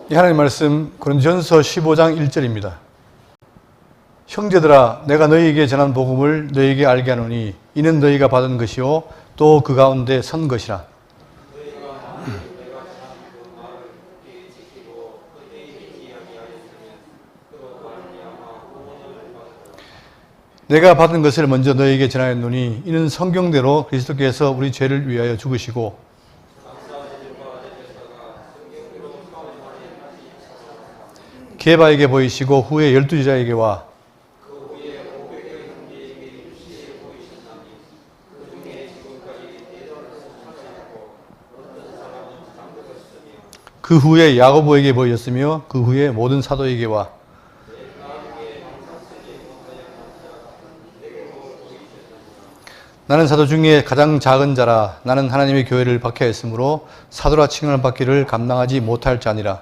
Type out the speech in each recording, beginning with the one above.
이 하나님 말씀 고린도전서 15장 1절입니다. 형제들아 내가 너희에게 전한 복음을 너희에게 알게 하노니 이는 너희가 받은 것이요 또 그 가운데 선 것이라. 내가 받은 것을 먼저 너희에게 전하였노니 이는 성경대로 그리스도께서 우리 죄를 위하여 죽으시고 게바에게 보이시고 후에 12제자에게와 그 후에 야고보에게 보였으며 그 후에 모든 사도에게와 나는 사도 중에 가장 작은 자라. 나는 하나님의 교회를 박해하였으므로 사도라 칭을 받기를 감당하지 못할 자니라.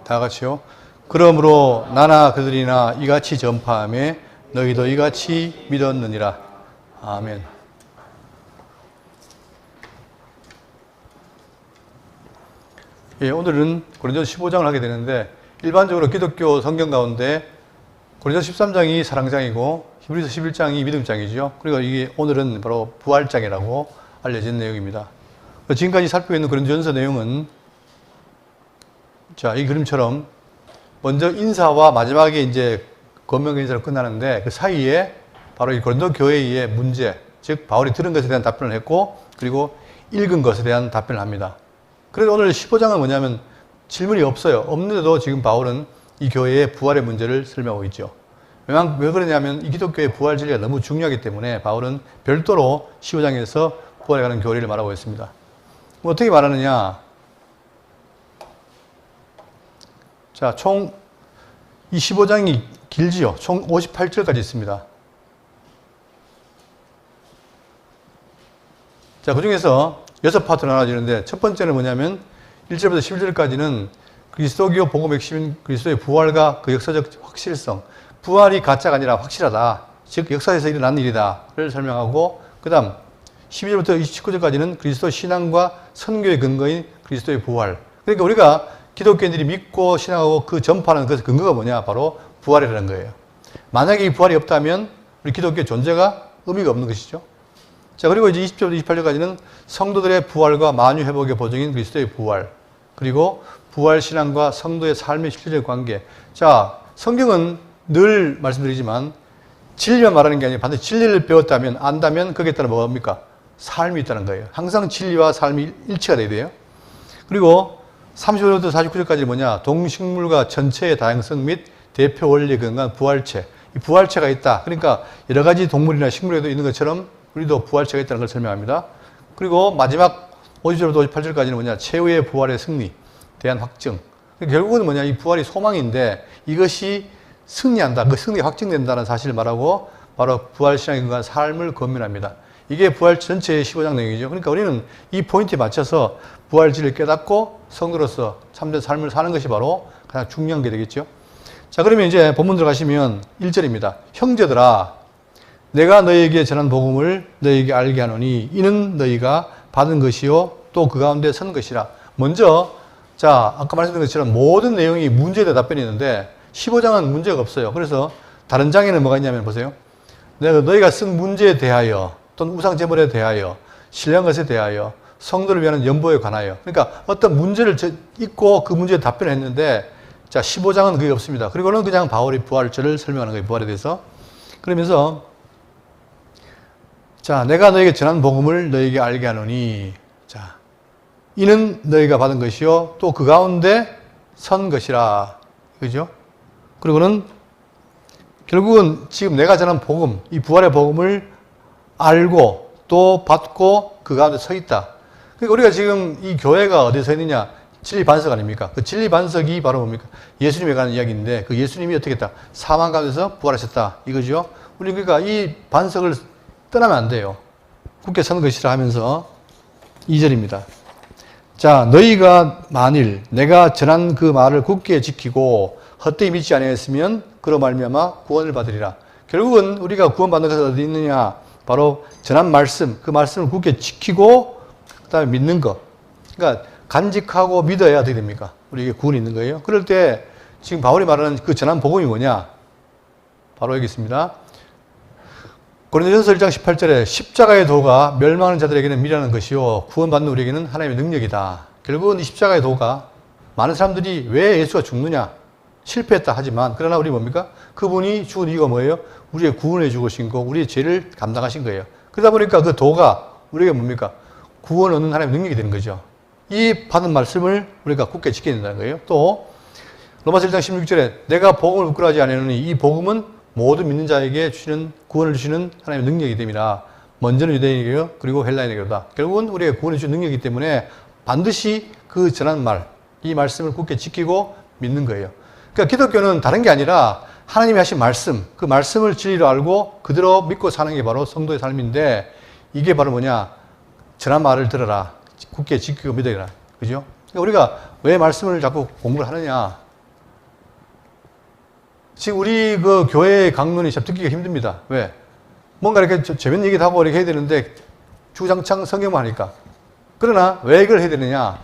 다 같이요. 그러므로 나나 그들이나 이같이 전파하며 너희도 이같이 믿었느니라. 아멘. 예, 오늘은 고린도전서 15장을 하게 되는데 일반적으로 기독교 성경 가운데 고린도전서 13장이 사랑장이고 히브리서 11장이 믿음장이죠. 그리고 이게 오늘은 바로 부활장이라고 알려진 내용입니다. 지금까지 살피고 있는 고린도전서 내용은 자, 이 그림처럼 먼저 인사와 마지막에 이제 권면 인사로 끝나는데 그 사이에 바로 이 고린도 교회의 문제, 즉 바울이 들은 것에 대한 답변을 했고 그리고 읽은 것에 대한 답변을 합니다. 그래서 오늘 15장은 뭐냐면 질문이 없어요. 없는데도 지금 바울은 이 교회의 부활의 문제를 설명하고 있죠. 왜 그러냐면 이 기독교의 부활 진리가 너무 중요하기 때문에 바울은 별도로 15장에서 부활에 관한 교리를 말하고 있습니다. 어떻게 말하느냐? 자, 총 이 15장이 길지요. 총 58절까지 있습니다. 자, 그 중에서 6파트로 나눠지는데 첫 번째는 뭐냐면 1절부터 11절까지는 그리스도교 복음의 핵심인 그리스도의 부활과 그 역사적 확실성, 부활이 가짜가 아니라 확실하다, 즉 역사에서 일어난 일이다를 설명하고 그 다음 12절부터 29절까지는 그리스도 신앙과 선교의 근거인 그리스도의 부활. 그러니까 우리가 기독교인들이 믿고 신앙하고 그 전파하는 그 근거가 뭐냐? 바로 부활이라는 거예요. 만약에 이 부활이 없다면 우리 기독교의 존재가 의미가 없는 것이죠. 자, 그리고 이제 20절부터 28절까지는 성도들의 부활과 만유 회복의 보증인 그리스도의 부활, 그리고 부활 신앙과 성도의 삶의 실질적 관계. 자, 성경은 늘 말씀드리지만 진리만 말하는 게 아니라 반드시 진리를 배웠다면, 안다면 거기에 따라 뭡니까? 삶이 있다는 거예요. 항상 진리와 삶이 일치가 돼야 돼요. 그리고 35절부터 49절까지 뭐냐? 동식물과 전체의 다양성 및 대표 원리에 근거한 부활체. 이 부활체가 있다. 그러니까 여러 가지 동물이나 식물에도 있는 것처럼 우리도 부활체가 있다는 걸 설명합니다. 그리고 마지막 50절부터 58절까지는 뭐냐? 최후의 부활의 승리에 대한 확증. 결국은 뭐냐? 이 부활이 소망인데 이것이 승리한다. 그 승리가 확증된다는 사실을 말하고 바로 부활신앙에 근거한 삶을 권면합니다. 이게 부활 전체의 15장 내용이죠. 그러니까 우리는 이 포인트에 맞춰서 부활지를 깨닫고 성도로서 참된 삶을 사는 것이 바로 가장 중요한 게 되겠죠. 자, 그러면 이제 본문 들어가시면 1절입니다. 형제들아 내가 너희에게 전한 복음을 너희에게 알게 하노니 이는 너희가 받은 것이요 또 그 가운데 선 것이라. 먼저 자, 아까 말씀드린 것처럼 모든 내용이 문제에 대한 답변이 있는데 15장은 문제가 없어요. 그래서 다른 장에는 뭐가 있냐면 보세요. 내가 너희가 쓴 문제에 대하여 또는 우상 제물에 대하여 신뢰한 것에 대하여 성도를 위한 연보에 관하여. 그러니까 어떤 문제를 읽고 그 문제에 답변을 했는데 자, 15장은 그게 없습니다. 그리고는 그냥 바울이 부활절을 설명하는 거예요. 부활에 대해서. 그러면서 자, 내가 너에게 전한 복음을 너에게 알게 하노니 자, 이는 너희가 받은 것이요 또 그 가운데 선 것이라. 그죠? 그리고는 결국은 지금 내가 전한 복음, 이 부활의 복음을 알고 또 받고 그 가운데 서 있다. 그러니까 우리가 지금 이 교회가 어디에 서 있느냐? 진리 반석 아닙니까? 그 진리 반석이 바로 뭡니까? 예수님에 관한 이야기인데 그 예수님이 어떻게 했다? 사망 가운데서 부활하셨다. 이거죠. 우리 그러니까 이 반석을 떠나면 안 돼요. 굳게 선 것이라 하면서 2절입니다. 자, 너희가 만일 내가 전한 그 말을 굳게 지키고 헛되이 믿지 아니하였으면 그로 말미암아 구원을 받으리라. 결국은 우리가 구원받는 것은 어디 있느냐? 바로 전한 말씀, 그 말씀을 굳게 지키고 그다음에 믿는 것. 그러니까 간직하고 믿어야 어떻게 됩니까? 우리에게 구원이 있는 거예요. 그럴 때 지금 바울이 말하는 그 전한 복음이 뭐냐? 바로 여기 있습니다. 고린도전서 1장 18절에 십자가의 도가 멸망하는 자들에게는 미련한 것이요 구원받는 우리에게는 하나님의 능력이다. 결국은 이 십자가의 도가 많은 사람들이 왜 예수가 죽느냐? 실패했다 하지만 그러나 우리 뭡니까? 그분이 죽은 이유가 뭐예요? 우리의 구원해 주신 거, 우리의 죄를 감당하신 거예요. 그러다 보니까 그 도가 우리에게 뭡니까? 구원 얻는 하나님의 능력이 되는 거죠. 이 받은 말씀을 우리가 굳게 지켜야 된다는 거예요. 또 로마서 1장 16절에 내가 복음을 부끄러워하지 않으니 이 복음은 모든 믿는 자에게 주시는 구원을 주시는 하나님의 능력이 됩니다. 먼저는 유대인에게요, 그리고 헬라인에게로다. 결국은 우리에게 구원을 주시는 능력이기 때문에 반드시 그 전한 말, 이 말씀을 굳게 지키고 믿는 거예요. 그러니까 기독교는 다른 게 아니라 하나님이 하신 말씀, 그 말씀을 진리로 알고 그대로 믿고 사는 게 바로 성도의 삶인데 이게 바로 뭐냐? 전한 말을 들어라. 굳게 지키고 믿어라. 그죠? 그러니까 우리가 왜 말씀을 자꾸 공부를 하느냐? 지금 우리 그 교회 강론이 참 듣기가 힘듭니다. 왜? 뭔가 이렇게 재밌는 얘기도 하고 이렇게 해야 되는데 주장창 성경만 하니까. 그러나 왜 이걸 해야 되느냐?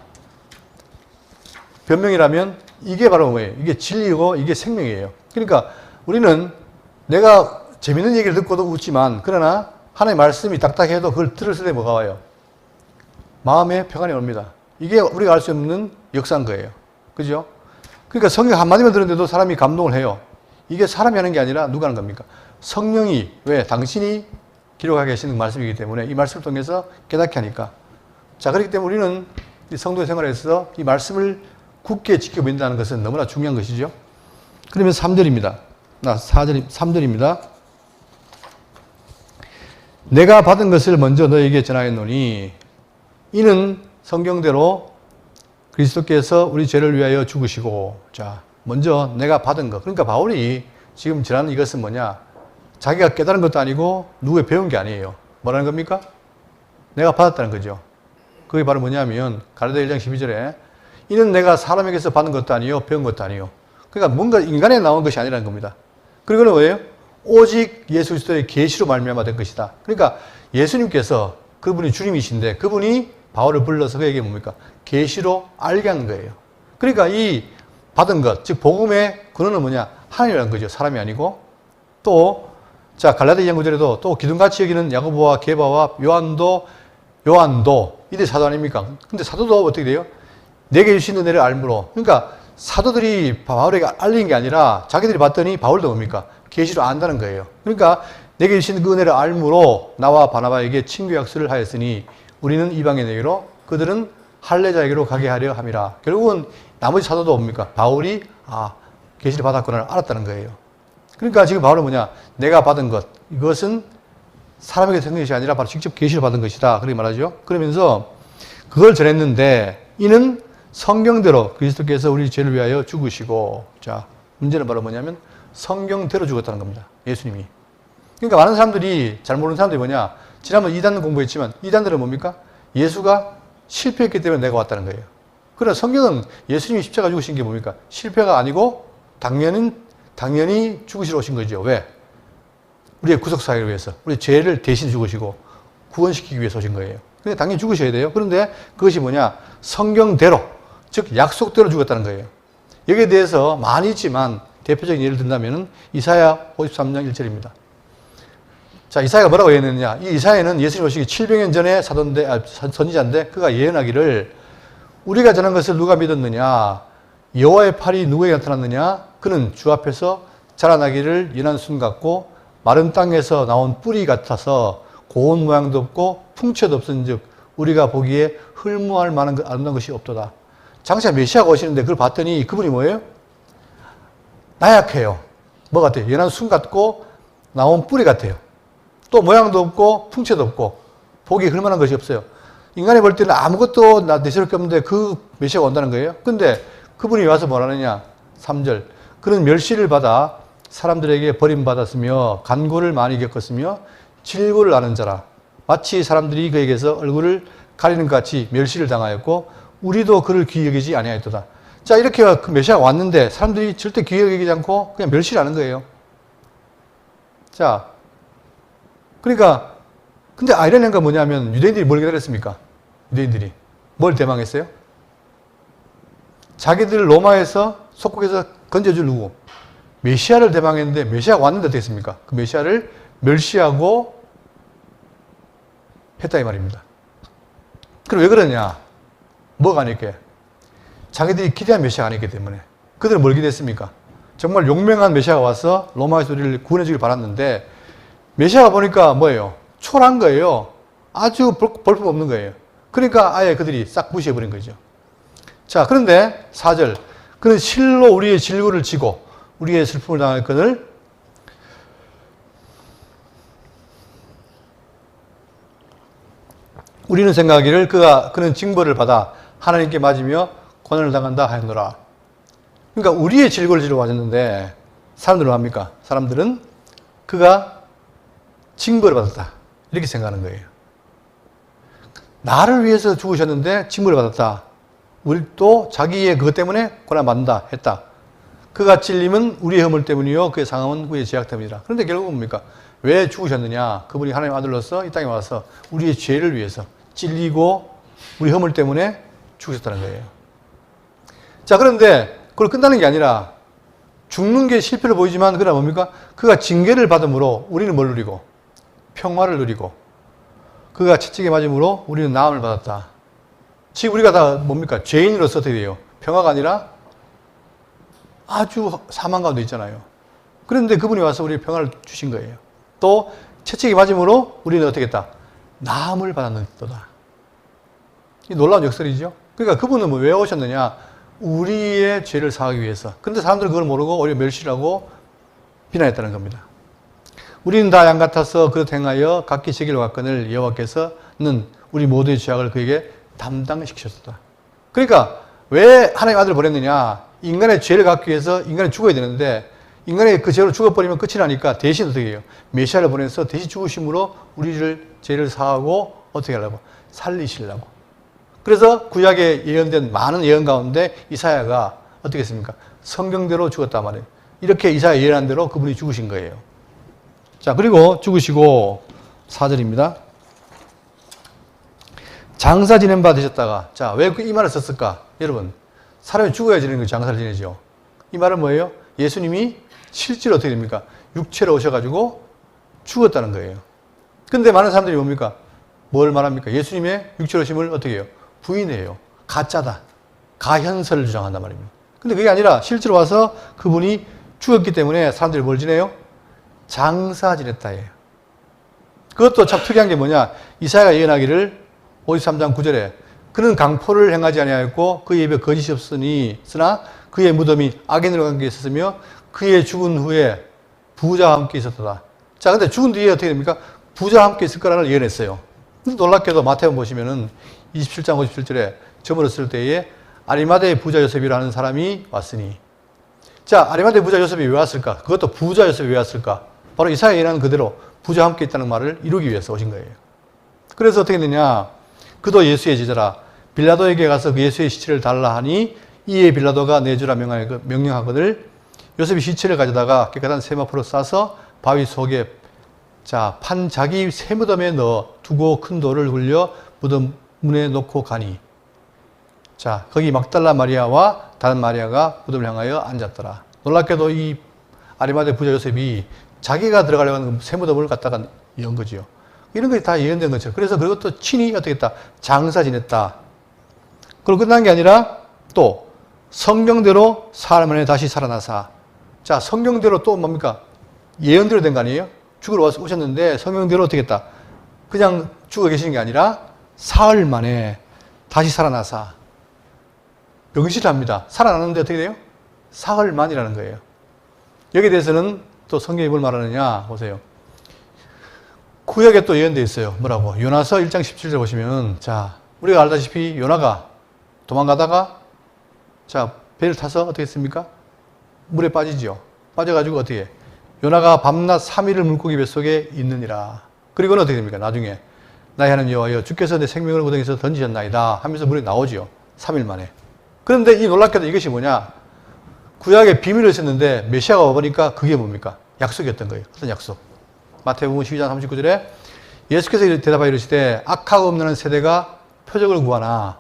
변명이라면 이게 바로 뭐예요? 이게 진리고 이게 생명이에요. 그러니까 우리는 내가 재밌는 얘기를 듣고도 웃지만 그러나 하나님의 말씀이 딱딱해도 그걸 들었을 때 뭐가 와요? 마음에 평안이 옵니다. 이게 우리가 알 수 없는 역사인 거예요. 그죠? 그러니까 성경 한마디만 들었는데도 사람이 감동을 해요. 이게 사람이 하는 게 아니라 누가 하는 겁니까? 성령이, 왜? 당신이 기록하게 하시는 말씀이기 때문에 이 말씀을 통해서 깨닫게 하니까. 자, 그렇기 때문에 우리는 이 성도의 생활에서 이 말씀을 굳게 지켜 믿는다는 것은 너무나 중요한 것이죠. 그러면 3절입니다. 3절입니다. 내가 받은 것을 먼저 너에게 전하였노니 이는 성경대로 그리스도께서 우리 죄를 위하여 죽으시고, 자, 먼저 내가 받은 것. 그러니까 바울이 지금 전하는 이것은 뭐냐? 자기가 깨달은 것도 아니고 누구에 배운 게 아니에요. 뭐라는 겁니까? 내가 받았다는 거죠. 그게 바로 뭐냐면 갈라디아 1장 12절에 이는 내가 사람에게서 받은 것도 아니요 배운 것도 아니요. 그러니까 뭔가 인간에 나온 것이 아니라는 겁니다. 그리고는 뭐예요? 오직 예수 그리스도의 계시로 말미암아 된 것이다. 그러니까 예수님께서 그분이 주님이신데 그분이 바울을 불러서 그에게 뭡니까? 계시로 알게 한 거예요. 그러니까 이 받은 것, 즉 복음의 근원은 뭐냐? 하나님이라는 거죠. 사람이 아니고. 또 자, 갈라디아 2장 9절에도 또 기둥같이 여기는 야고보와 게바와 요한도 이들 사도 아닙니까? 근데 사도도 어떻게 돼요? 내게 주신 은혜를 알므로. 그러니까 사도들이 바울에게 알린 게 아니라 자기들이 봤더니 바울도 뭡니까? 계시로 안다는 거예요. 그러니까 내게 주신 그 은혜를 알므로 나와 바나바에게 친교 약속을 하였으니 우리는 이방인에게로 그들은 할례자에게로 가게 하려 함이라. 결국은 나머지 사도도 뭡니까? 바울이 계시를 받았구나 알았다는 거예요. 그러니까 지금 바울은 뭐냐? 내가 받은 것, 이것은 사람에게 생긴 것이 아니라 바로 직접 계시를 받은 것이다. 그렇게 말하죠. 그러면서 그걸 전했는데 이는 성경대로 그리스도께서 우리 죄를 위하여 죽으시고, 자, 문제는 바로 뭐냐면 성경대로 죽었다는 겁니다. 예수님이. 그러니까 많은 사람들이 잘 모르는 사람들이 뭐냐? 지난번 2단 공부했지만 2단들은 뭡니까? 예수가 실패했기 때문에 내가 왔다는 거예요. 그러나 성경은 예수님이 십자가 죽으신 게 뭡니까? 실패가 아니고 당연히 죽으시러 오신 거죠. 왜? 우리의 구속사회를 위해서, 우리의 죄를 대신 죽으시고 구원시키기 위해서 오신 거예요. 근데 당연히 죽으셔야 돼요. 그런데 그것이 뭐냐? 성경대로, 즉 약속대로 죽었다는 거예요. 여기에 대해서 많이 있지만 대표적인 예를 든다면 이사야 53장 1절입니다. 자, 이사야가 뭐라고 예언했느냐? 이 이사야는 예수님 오시기 700년 전에 선지자인데 그가 예언하기를 우리가 전한 것을 누가 믿었느냐? 여호와의 팔이 누구에게 나타났느냐? 그는 주 앞에서 자라나기를 연한 순 같고 마른 땅에서 나온 뿌리 같아서 고운 모양도 없고 풍채도 없은즉 우리가 보기에 흠모할 만한 아름다운 것이 없도다. 장차 메시아가 오시는데 그걸 봤더니 그분이 뭐예요? 나약해요. 뭐 같아요? 연한 순 같고 나온 뿌리 같아요. 또 모양도 없고 풍채도 없고 보기에 흠모할 것이 없어요. 인간이 볼 때는 아무것도 내세울 게 없는데 그 메시아가 온다는 거예요. 근데 그분이 와서 뭐라느냐? 3절. 그는 멸시를 받아 사람들에게 버림받았으며 간고를 많이 겪었으며 질고를 아는 자라. 마치 사람들이 그에게서 얼굴을 가리는 것 같이 멸시를 당하였고 우리도 그를 귀히 여기지 아니하였도다. 자, 이렇게 그 메시아가 왔는데 사람들이 절대 귀히 여기지 않고 그냥 멸시를 하는 거예요. 자, 그러니까 근데 아이러니한 건 뭐냐면 유대인들이 뭘 기다렸습니까? 유대인들이 뭘 대망했어요? 자기들 로마에서 속국에서 건져줄 누구? 메시아를 대망했는데 메시아가 왔는데 어떻게 했습니까? 그 메시아를 멸시하고 했다 이 말입니다. 그럼 왜 그러냐? 뭐가 아닐게? 자기들이 기대한 메시아가 아니기 때문에. 그들은 뭘 기대했습니까? 정말 용맹한 메시아가 와서 로마에서 우리를 구원해주길 바랐는데 메시아가 보니까 뭐예요? 초라한 거예요. 아주 볼품 없는 거예요. 그러니까 아예 그들이 싹 무시해버린 거죠. 자, 그런데 4절. 그는 실로 우리의 질고를 지고 우리의 슬픔을 당할 것을 우리는 생각하기를 그는 징벌을 받아 하나님께 맞으며 고난을 당한다 하였노라. 그러니까 우리의 질고를 지러 왔는데 사람들은 뭐합니까? 사람들은 그가 징벌을 받았다. 이렇게 생각하는 거예요. 나를 위해서 죽으셨는데 징벌을 받았다. 우리 또 자기의 그것 때문에 고난받는다 했다. 그가 찔림은 우리의 허물 때문이요 그의 상함은 우리의 죄악 때문이라. 그런데 결국은 뭡니까? 왜 죽으셨느냐? 그분이 하나님 아들로서 이 땅에 와서 우리의 죄를 위해서 찔리고 우리 허물 때문에 죽으셨다는 거예요. 자, 그런데 그걸 끝나는 게 아니라 죽는 게 실패를 보이지만 그러나 뭡니까? 그가 징계를 받음으로 우리는 뭘 누리고? 평화를 누리고 그가 채찍에 맞음으로 우리는 나음을 받았다. 지금 우리가 다 뭡니까? 죄인으로서 어떻게 돼요? 평화가 아니라 아주 사망 가운데 있잖아요. 그런데 그분이 와서 우리의 평화를 주신 거예요. 또 채찍에 맞음으로 우리는 어떻게 했다? 나음을 받았는도다. 이 놀라운 역설이죠. 그러니까 그분은 왜 오셨느냐? 우리의 죄를 사하기 위해서. 근데 사람들은 그걸 모르고 오히려 멸시를 하고 비난했다는 겁니다. 우리는 다 양 같아서 그릇 행하여 각기 제 길로 갔거늘 여호와께서는 우리 모두의 죄악을 그에게 담당시키셨다. 그러니까 왜 하나님 아들을 보냈느냐? 인간의 죄를 갚기 위해서 인간이 죽어야 되는데 인간이 그 죄로 죽어버리면 끝이 나니까 대신 어떻게 해요? 메시아를 보내서 대신 죽으심으로 우리를 죄를 사하고 어떻게 하려고? 살리시려고. 그래서 구약에 예언된 많은 예언 가운데 이사야가 어떻게 했습니까? 성경대로 죽었단 말이에요. 이렇게 이사야 예언한 대로 그분이 죽으신 거예요. 자, 그리고 죽으시고 4절입니다. 장사 지낸 바 되셨다가, 자, 왜 이 말을 썼을까? 여러분, 사람이 죽어야 지내는 거 장사를 지내죠. 이 말은 뭐예요? 예수님이 실제로 어떻게 됩니까? 육체로 오셔가지고 죽었다는 거예요. 근데 많은 사람들이 뭡니까? 뭘 말합니까? 예수님의 육체로 오심을 어떻게 해요? 부인해요. 가짜다. 가현설을 주장한단 말입니다. 근데 그게 아니라 실제로 와서 그분이 죽었기 때문에 사람들이 뭘 지내요? 장사 지냈다예요. 그것도 참 특이한 게 뭐냐? 이사야가 예언하기를 53장 9절에 그는 강포를 행하지 아니하였고 그의 입에 거짓이 없으니 쓰나 그의 무덤이 악인으로 관계 있었으며 그의 죽은 후에 부자와 함께 있었다. 자, 근데 죽은 뒤에 어떻게 됩니까? 부자와 함께 있을 거라는 걸 예언했어요. 놀랍게도 마태복음 보시면은 27장 57절에 저물었을 때에 아리마대의 부자 요셉이라는 사람이 왔으니, 자, 아리마대 부자 요셉이 왜 왔을까? 그것도 부자 요셉이 왜 왔을까? 바로 이사야 예언한 그대로 부자와 함께 있다는 말을 이루기 위해서 오신 거예요. 그래서 어떻게 되냐? 그도 예수의 제자라. 빌라도에게 가서 그 예수의 시체를 달라 하니 이에 빌라도가 내주라 명령하거늘 요셉이 시체를 가져다가 깨끗한 세마포로 싸서 바위 속에 판 자기 세무덤에 넣어 두고 큰 돌을 굴려 무덤 문에 놓고 가니, 자, 거기 막달라 마리아와 다른 마리아가 무덤을 향하여 앉았더라. 놀랍게도 이 아리마대 부자 요셉이 자기가 들어가려는 세무덤을 갖다가 연 거지요. 이런 것이 다 예언된 거죠. 그래서 그것도 친히 어떻게 했다? 장사 지냈다. 그리고 끝난 게 아니라 또 성경대로 사흘 만에 다시 살아나사. 자, 성경대로 또 뭡니까? 예언대로 된 거 아니에요? 죽으러 오셨는데 성경대로 어떻게 했다? 그냥 죽어 계시는 게 아니라 사흘 만에 다시 살아나사. 명실합니다. 살아나는데 어떻게 돼요? 사흘 만이라는 거예요. 여기에 대해서는 또 성경이 뭘 말하느냐 보세요. 구약에 또 예언되어 있어요. 뭐라고? 요나서 1장 17절 보시면, 자, 우리가 알다시피 요나가 도망가다가, 자, 배를 타서 어떻게 했습니까? 물에 빠지죠. 빠져가지고 어떻게 해? 요나가 밤낮 3일을 물고기 뱃속에 있느니라. 그리고는 어떻게 됩니까? 나중에 나의 하나님 여호와여 주께서 내 생명을 구덩이에서 던지셨나이다 하면서 물에 나오죠. 3일 만에. 그런데 이 놀랍게도 이것이 뭐냐? 구약의 비밀을 썼는데 메시아가 와보니까 그게 뭡니까? 약속이었던 거예요. 어떤 약속? 마태복음 12장 39절에 예수께서 대답하여 이르시되 악하고 없는 세대가 표적을 구하나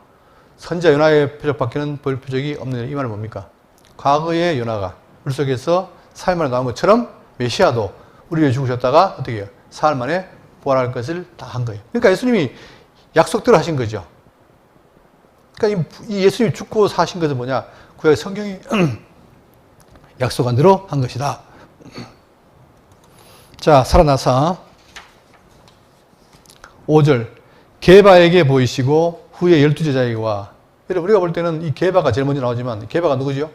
선지자 요나의 표적밖에는 볼 표적이 없느니라. 이 말은 뭡니까? 과거의 요나가 물속에서 3일 만에 나온 것처럼 메시아도 우리 위해 죽으셨다가 어떻게 해요? 사흘 만에 부활할 것을 다 한 거예요. 그러니까 예수님이 약속대로 하신 거죠. 그러니까 이 예수님이 죽고 사신 것은 뭐냐? 구약의 성경이 약속한 대로 한 것이다. 자, 살아나서 5절 게바에게 보이시고 후에 12제자에게 와. 여러분 우리가 볼 때는 이 게바가 제일 먼저 나오지만 게바가 누구죠?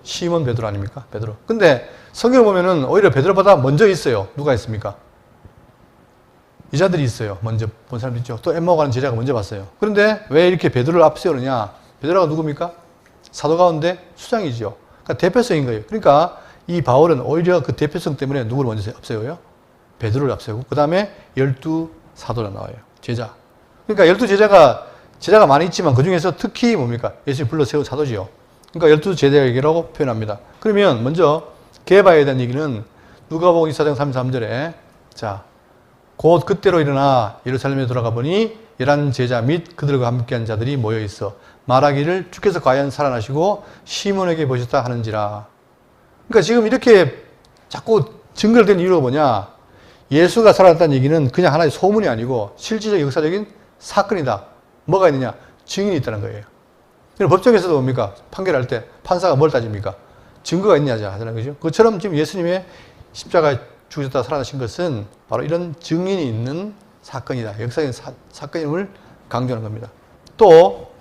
시몬 베드로 아닙니까? 베드로. 근데 성경을 보면은 오히려 베드로보다 먼저 있어요. 누가 있습니까? 여자들이 있어요. 먼저 본 사람 있죠. 또 엠마오 가는 제자가 먼저 봤어요. 그런데 왜 이렇게 베드로를 앞세우느냐? 베드로가 누굽니까? 사도 가운데 수장이죠. 그러니까 대표성인 거예요. 그러니까 이 바울은 오히려 그 대표성 때문에 누구를 먼저 앞세워요? 베드로를 앞세우고 그 다음에 12사도가 나와요. 제자. 그러니까 12제자가 많이 있지만 그 중에서 특히 뭡니까? 예수님 불러 세운 사도지요. 그러니까 12제자에게라고 표현합니다. 그러면 먼저 게바에 대한 얘기는 누가복음 24장 33절에 자, 곧 그때로 일어나 예루살렘에 돌아가 보니 11제자 및 그들과 함께한 자들이 모여 있어 말하기를 주께서 과연 살아나시고 시몬에게 보셨다 하는지라. 그러니까 지금 이렇게 자꾸 증거된 이유가 뭐냐? 예수가 살아났다는 얘기는 그냥 하나의 소문이 아니고 실질적 역사적인 사건이다. 뭐가 있느냐? 증인이 있다는 거예요. 법정에서도 뭡니까? 판결할 때 판사가 뭘 따집니까? 증거가 있냐자 하잖아요. 그죠? 그것처럼 지금 예수님의 십자가에 죽으셨다 살아나신 것은 바로 이런 증인이 있는 사건이다. 역사적인 사건임을 강조하는 겁니다. 또,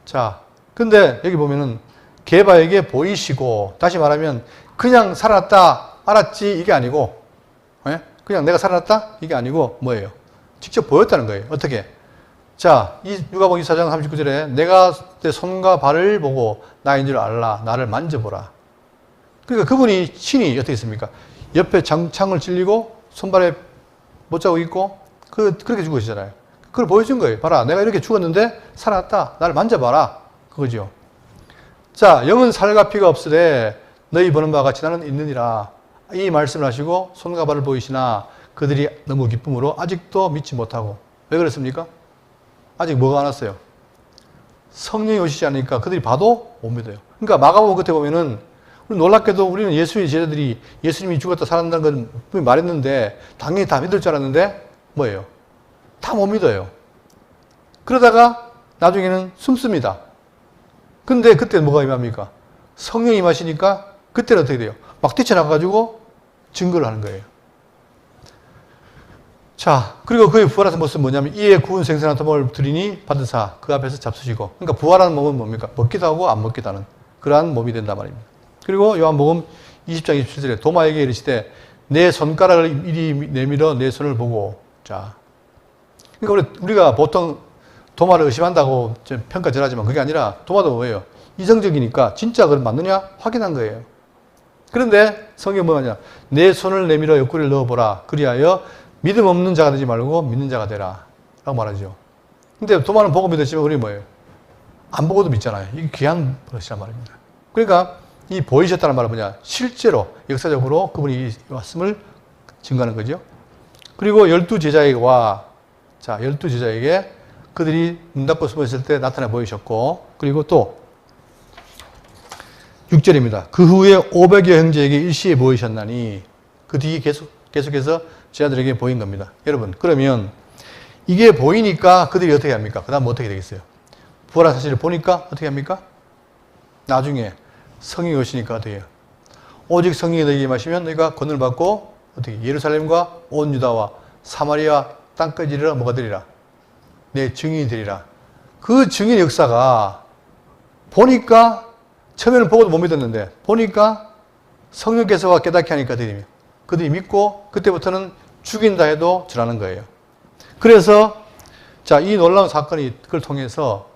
자, 근데 여기 보면은 게바에게 보이시고, 다시 말하면 그냥 살아났다, 알았지, 이게 아니고, 예? 그냥 내가 살아났다? 이게 아니고 뭐예요? 직접 보였다는 거예요. 어떻게? 자, 이 누가복음 24장 39절에 내가 내 손과 발을 보고 나인 줄 알라. 나를 만져보라. 그러니까 그분이 친히 어떻게 했습니까? 옆에 창을 찔리고 손발에 못 자고 있고 그렇게 죽으시잖아요. 그걸 보여준 거예요. 봐라. 내가 이렇게 죽었는데 살아났다. 나를 만져봐라. 그거죠. 자, 영은 살과 피가 없으되 너희 보는 바와 같이 나는 있느니라. 이 말씀을 하시고 손과 발을 보이시나 그들이 너무 기쁨으로 아직도 믿지 못하고. 왜 그랬습니까? 아직 뭐가 안 왔어요? 성령이 오시지 않으니까 그들이 봐도 못 믿어요. 그러니까 마가복음 끝에 보면은 놀랍게도 우리는 예수의 제자들이 예수님이 죽었다 살아난다는 건 말했는데 당연히 다 믿을 줄 알았는데 뭐예요? 다 못 믿어요. 그러다가 나중에는 숨습니다. 근데 그때 뭐가 임합니까? 성령이 임하시니까 그때는 어떻게 돼요? 막 뛰쳐나가가지고 증거를 하는 거예요. 자, 그리고 그의 부활하신 모습은 뭐냐면 이에 구운 생선한 토막을 드리니 받으사 그 앞에서 잡수시고. 그러니까 부활하는 몸은 뭡니까? 먹기도 하고 안 먹기도 하는 그러한 몸이 된단 말입니다. 그리고 요한복음 20장 27절에 도마에게 이르시되 내 손가락을 이리 내밀어 내 손을 보고. 자, 그러니까 우리가 보통 도마를 의심한다고 평가절하지만 그게 아니라 도마도 뭐예요? 이성적이니까 진짜 그걸 맞느냐 확인한 거예요. 그런데 성경은 뭐냐? 내 손을 내밀어 옆구리를 넣어보라. 그리하여 믿음 없는 자가 되지 말고 믿는 자가 되라. 라고 말하죠. 근데 도마는 보고 믿었지만 우리 뭐예요? 안 보고도 믿잖아요. 이게 귀한 것이란 말입니다. 그러니까 이 보이셨다는 말은 뭐냐? 실제로 역사적으로 그분이 왔음을 증거하는 거죠. 그리고 12제자에게 와. 자, 12제자에게 그들이 눈 닫고 숨어 있을 때 나타나 보이셨고, 그리고 또 6절입니다. 그 후에 500여 형제에게 일시에 보이셨나니 그 뒤에 계속해서 제자들에게 보인 겁니다. 여러분, 그러면 이게 보이니까 그들이 어떻게 합니까? 그 다음 어떻게 되겠어요? 부활한 사실을 보니까 어떻게 합니까? 나중에 성령이 오시니까 어떻게 해요? 오직 성령이 너희에게 임하시면 너희가 권능을 받고 어떻게 예루살렘과 온 유다와 사마리아 땅까지 이르러 뭐가 되리라? 내 증인이 되리라. 그 증인 역사가 보니까 처음에는 보고도 못 믿었는데 보니까 성령께서가 깨닫게 하니까 그들이 믿고 그때부터는 죽인다 해도 전하는 거예요. 그래서 자, 이 놀라운 사건이 그걸 통해서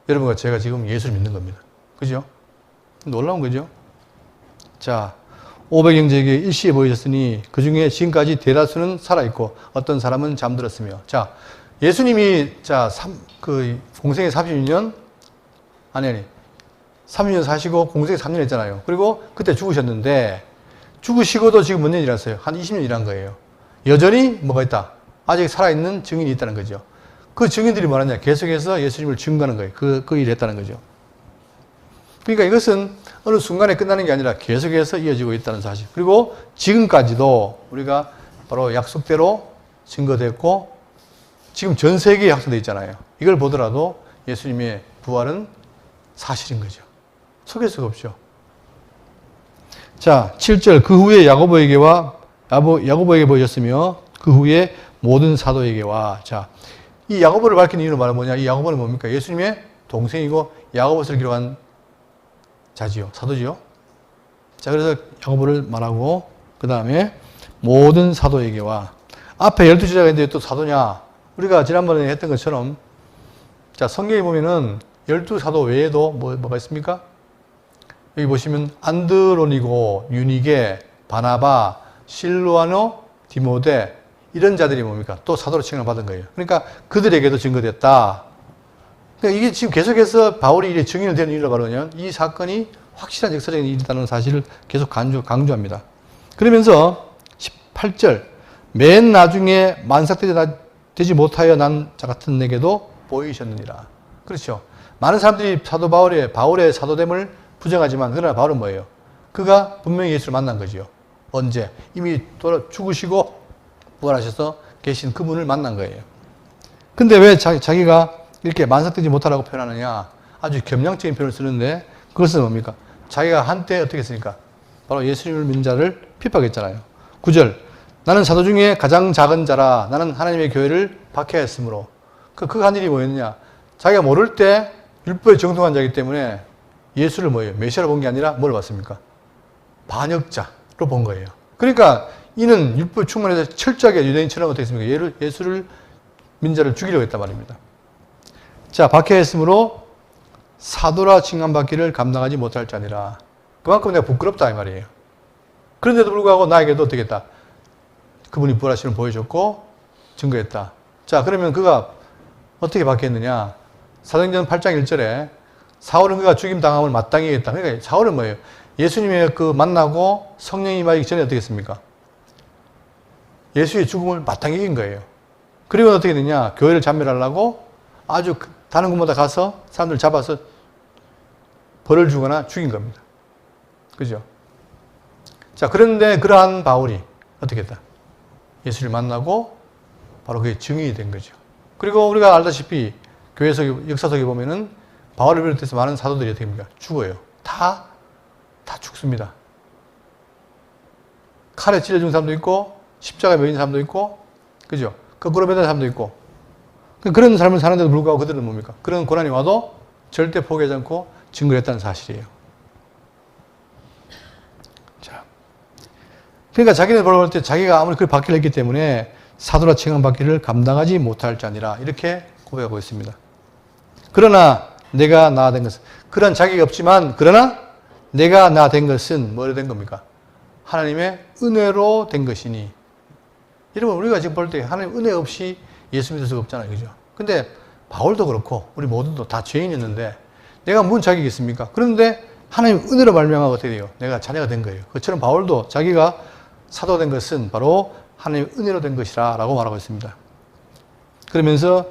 여러분과 제가 지금 예수를 믿는 겁니다. 그죠? 놀라운 거죠? 자, 500형제에게 일시에 보이셨으니 그 중에 지금까지 대다수는 살아있고 어떤 사람은 잠들었으며. 자, 예수님이 공생애 32년 아니. 30년 사시고 공생에 3년 했잖아요. 그리고 그때 죽으셨는데 죽으시고도 지금 몇 년 일하셨어요? 한 20년 일한 거예요. 여전히 뭐가 있다? 아직 살아있는 증인이 있다는 거죠. 그 증인들이 뭐하냐? 계속해서 예수님을 증거하는 거예요. 그 일을 했다는 거죠. 그러니까 이것은 어느 순간에 끝나는 게 아니라 계속해서 이어지고 있다는 사실. 그리고 지금까지도 우리가 바로 약속대로 증거됐고 지금 전 세계에 확산되어 있잖아요. 이걸 보더라도 예수님의 부활은 사실인 거죠. 속일 수가 없죠. 자, 7절. 그 후에 야고보에게 보이셨으며 그 후에 모든 사도에게와. 자, 이 야고보를 밝힌 이유는 말은 뭐냐? 이 야고보는 뭡니까? 예수님의 동생이고 야고보서를 기록한 자지요. 사도지요. 자, 그래서 야고보를 말하고 그 다음에 모든 사도에게와. 앞에 12제자가 있는데 또 사도냐? 우리가 지난번에 했던 것처럼 자, 성경에 보면은 12사도 외에도 뭐가 있습니까? 여기 보시면 안드로니고, 유니게, 바나바, 실루아노, 디모데 이런 자들이 뭡니까? 또 사도로 칭을 받은 거예요. 그러니까 그들에게도 증거됐다. 그러니까 이게 지금 계속해서 바울이 이래 증인을 되는 이유가 바로는 이 사건이 확실한 역사적인 일이라는 사실을 계속 강조합니다. 그러면서 18절 맨 나중에 만삭되지 못하여 난 자 같은 내게도 보이셨느니라. 그렇죠. 많은 사람들이 사도 바울의 사도됨을 부정하지만 그러나 바울은 뭐예요? 그가 분명히 예수를 만난 거죠. 언제? 이미 죽으시고 부활하셔서 계신 그분을 만난 거예요. 근데 왜 자기가 이렇게 만삭되지 못하라고 표현하느냐? 아주 겸양적인 표현을 쓰는데 그것은 뭡니까? 자기가 한때 어떻게 했습니까? 바로 예수님을 믿는 자를 핍박했잖아요. 9절 나는 사도 중에 가장 작은 자라 나는 하나님의 교회를 박해했으므로 그 한 일이 뭐였느냐? 자기가 모를 때 율법에 정통한 자이기 때문에 예수를 뭐예요? 메시아로 본 게 아니라 뭘 봤습니까? 반역자로 본 거예요. 그러니까 이는 율법 충만해서 철저하게 유대인처럼 어떻게 했습니까? 예수를 민자를 죽이려고 했단 말입니다. 자, 박해했으므로 사도라 칭함받기를 감당하지 못할 자니라. 그만큼 내가 부끄럽다 이 말이에요. 그런데도 불구하고 나에게도 어떻게 했다? 그분이 부활하심을 보여줬고 증거했다. 자, 그러면 그가 어떻게 박해했느냐? 사도행전 8장 1절에 사울은 그가 죽임 당함을 마땅히 했다. 그러니까 사울은 뭐예요? 예수님의 그 만나고 성령이 임하기 전에 어떻게 했습니까? 예수의 죽음을 마땅히 이긴 거예요. 그리고 어떻게 되냐? 교회를 잔멸하려고 아주 다른 곳마다 가서 사람들 잡아서 벌을 주거나 죽인 겁니다. 그죠? 자, 그런데 그러한 바울이 어떻게 했다? 예수를 만나고 바로 그게 증인이 된 거죠. 그리고 우리가 알다시피 교회 역사 속에 보면은 바울을 비롯해서 많은 사도들이 어떻게 됩니까? 죽어요. 다 죽습니다. 칼에 찔려 사람도 있고, 십자가에 매인 사람도 있고, 그죠? 거꾸로 매달린 사람도 있고. 그런 삶을 사는데도 불구하고 그들은 뭡니까? 그런 고난이 와도 절대 포기하지 않고 증거를 했다는 사실이에요. 자. 그러니까 자기는 볼 때 자기가 아무리 그 박해를 했기 때문에 사도라 칭함받기를 감당하지 못할 자니라. 이렇게 고백하고 있습니다. 그러나 내가 나 된 것은 그런 자격이 없지만 그러나 내가 나 된 것은 뭐로 된 겁니까? 하나님의 은혜로 된 것이니. 여러분 우리가 지금 볼 때 하나님 은혜 없이 예수 믿을 수가 없잖아요. 그죠? 근데 바울도 그렇고 우리 모두도 다 죄인이었는데 내가 무슨 자격이 있습니까? 그런데 하나님 은혜로 말미암아 어떻게 돼요? 내가 자녀가 된 거예요. 그처럼 바울도 자기가 사도된 것은 바로 하나님의 은혜로 된 것이라 라고 말하고 있습니다. 그러면서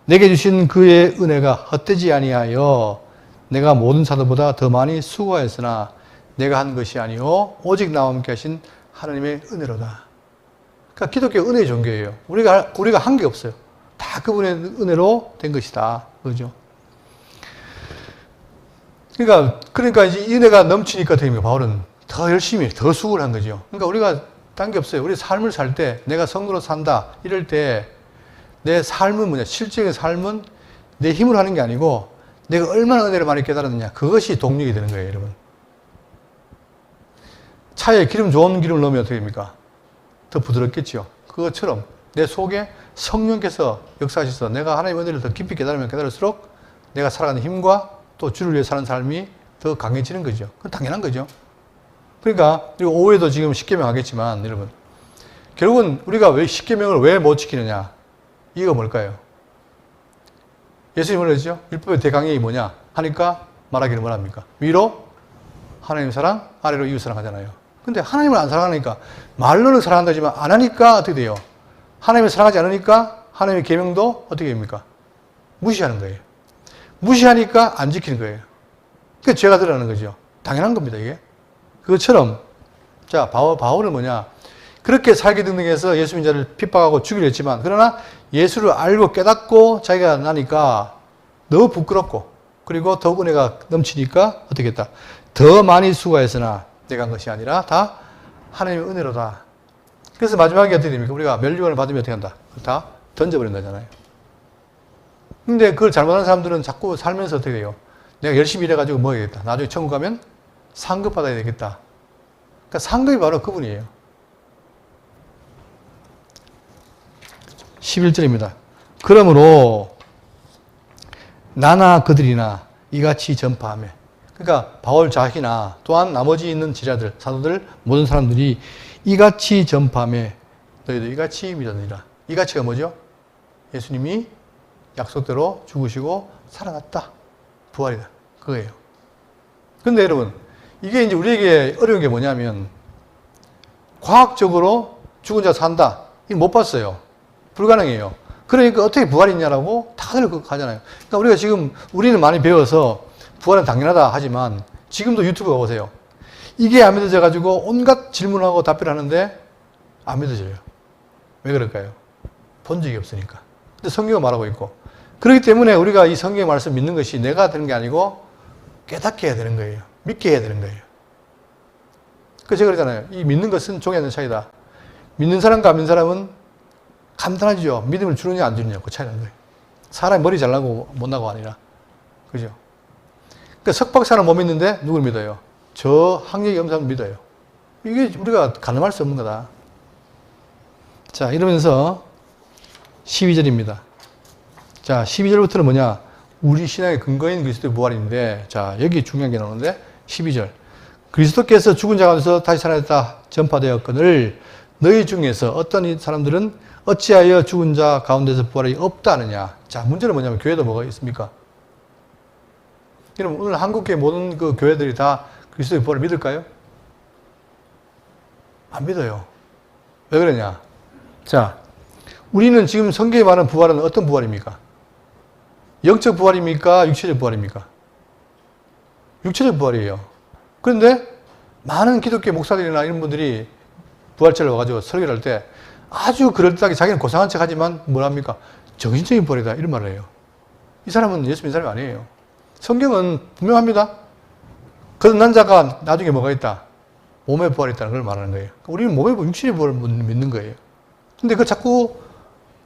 내게 주신 그의 은혜가 헛되지 아니하여 내가 모든 사도보다 더 많이 수고하였으나 내가 한 것이 아니요 오직 나와 함께 하신 하나님의 은혜로다. 그러니까 기독교 은혜의 종교예요. 우리가 한 게 없어요. 다 그분의 은혜로 된 것이다. 그죠? 그러니까 이제 이 은혜가 넘치니까 됩니다. 바울은 더 열심히 더 수고를 한 거죠. 그러니까 우리가 딴 게 없어요. 우리 삶을 살 때 내가 성도로 산다 이럴 때 내 삶은 뭐냐? 실제의 삶은 내 힘으로 하는 게 아니고 내가 얼마나 은혜를 많이 깨달았느냐. 그것이 동력이 되는 거예요, 여러분. 차에 좋은 기름을 넣으면 어떻게 됩니까? 더 부드럽겠죠. 그것처럼 내 속에 성령께서 역사하셔서 내가 하나님의 은혜를 더 깊이 깨달으면 깨달을수록 내가 살아가는 힘과 또 주를 위해 사는 삶이 더 강해지는 거죠. 그건 당연한 거죠. 그러니까 그리고 오후에도 지금 십계명 하겠지만 여러분 결국은 우리가 왜 십계명을 왜 못 지키느냐? 이유가 뭘까요? 예수님이 뭐랬죠? 율법의 대강령이 뭐냐? 하니까 말하기를 뭐랍니까? 위로 하나님 사랑, 아래로 이웃 사랑하잖아요. 근데 하나님을 안 사랑하니까 말로는 사랑한다지만 안 하니까 어떻게 돼요? 하나님을 사랑하지 않으니까 하나님의 계명도 어떻게 됩니까? 무시하는 거예요. 무시하니까 안 지키는 거예요. 그게 죄가 드러나는 거죠. 당연한 겁니다, 이게. 그것처럼 자, 바울은 뭐냐? 그렇게 살기 등등해서 예수 믿는 자를 핍박하고 죽이려 했지만 그러나 예수를 알고 깨닫고 자기가 나니까 너무 부끄럽고 그리고 더욱 은혜가 넘치니까 어떻게 했다? 더 많이 수고했으나 내가 한 것이 아니라 다 하나님의 은혜로다. 그래서 마지막에 어떻게 됩니까? 우리가 멸류관을 받으면 어떻게 한다? 다 던져버린 거잖아요. 근데 그걸 잘못하는 사람들은 자꾸 살면서 어떻게 돼요? 내가 열심히 일해가지고 뭐 해야겠다. 나중에 천국 가면 상급 받아야 되겠다. 그러니까 상급이 바로 그분이에요. 11절입니다. 그러므로 나나 그들이나 이같이 전파하며 그러니까 바울 자신이나 또한 나머지 있는 제자들, 사도들, 모든 사람들이 이같이 전파하며 너희도 이같이 믿었느니라. 이같이가 뭐죠? 예수님이 약속대로 죽으시고 살아났다. 부활이다. 그거예요. 근데 여러분, 이게 이제 우리에게 어려운 게 뭐냐면 과학적으로 죽은 자 산다. 이거 못 봤어요. 불가능해요. 그러니까 어떻게 부활이냐라고 다들 가잖아요. 그러니까 우리가 지금 우리는 많이 배워서 부활은 당연하다 하지만 지금도 유튜브 가보세요. 이게 안 믿어져 가지고 온갖 질문하고 답변하는데 안 믿어져요. 왜 그럴까요? 본 적이 없으니까. 근데 성경은 말하고 있고 그렇기 때문에 우리가 이 성경의 말씀 믿는 것이 내가 되는 게 아니고 깨닫게 해야 되는 거예요. 믿게 해야 되는 거예요. 그래서 제가 그러잖아요. 이 믿는 것은 종이 앉는 차이다. 믿는 사람과 안 믿는 사람은 간단하죠. 믿음을 주느냐 안 주느냐 그 차이는 거예요. 사람이 머리 잘나고 못나고 아니라. 그죠? 그러니까 석박사는 못 믿는데 누굴 믿어요? 저 학력이 없는 사람 믿어요. 이게 우리가 가늠할 수 없는 거다. 자, 이러면서 12절입니다. 자, 12절부터는 뭐냐? 우리 신앙의 근거인 그리스도의 부활인데, 자, 여기 중요한 게 나오는데, 12절. 그리스도께서 죽은 자 가운데서 다시 살아났다 전파되었거늘 너희 중에서 어떤 사람들은 어찌하여 죽은 자 가운데서 부활이 없다느냐. 자, 문제는 뭐냐면 교회도 뭐가 있습니까? 여러분, 오늘 한국교회 모든 그 교회들이 다 그리스도의 부활을 믿을까요? 안 믿어요. 왜 그러냐? 자, 우리는 지금 성경에 말하는 부활은 어떤 부활입니까? 영적 부활입니까? 육체적 부활입니까? 육체적 부활이에요. 그런데 많은 기독교 목사들이나 이런 분들이 부활절을 와가지고 설교를 할 때 아주 그럴듯하게 자기는 고상한 척 하지만 뭐랍니까? 정신적인 부활이다. 이런 말을 해요. 이 사람은 예수 믿는 사람이 아니에요. 성경은 분명합니다. 거듭난 자가 나중에 뭐가 있다? 몸의 부활이 있다는 걸 말하는 거예요. 우리는 몸의 부활, 육신의 부활을 믿는 거예요. 근데 그걸 자꾸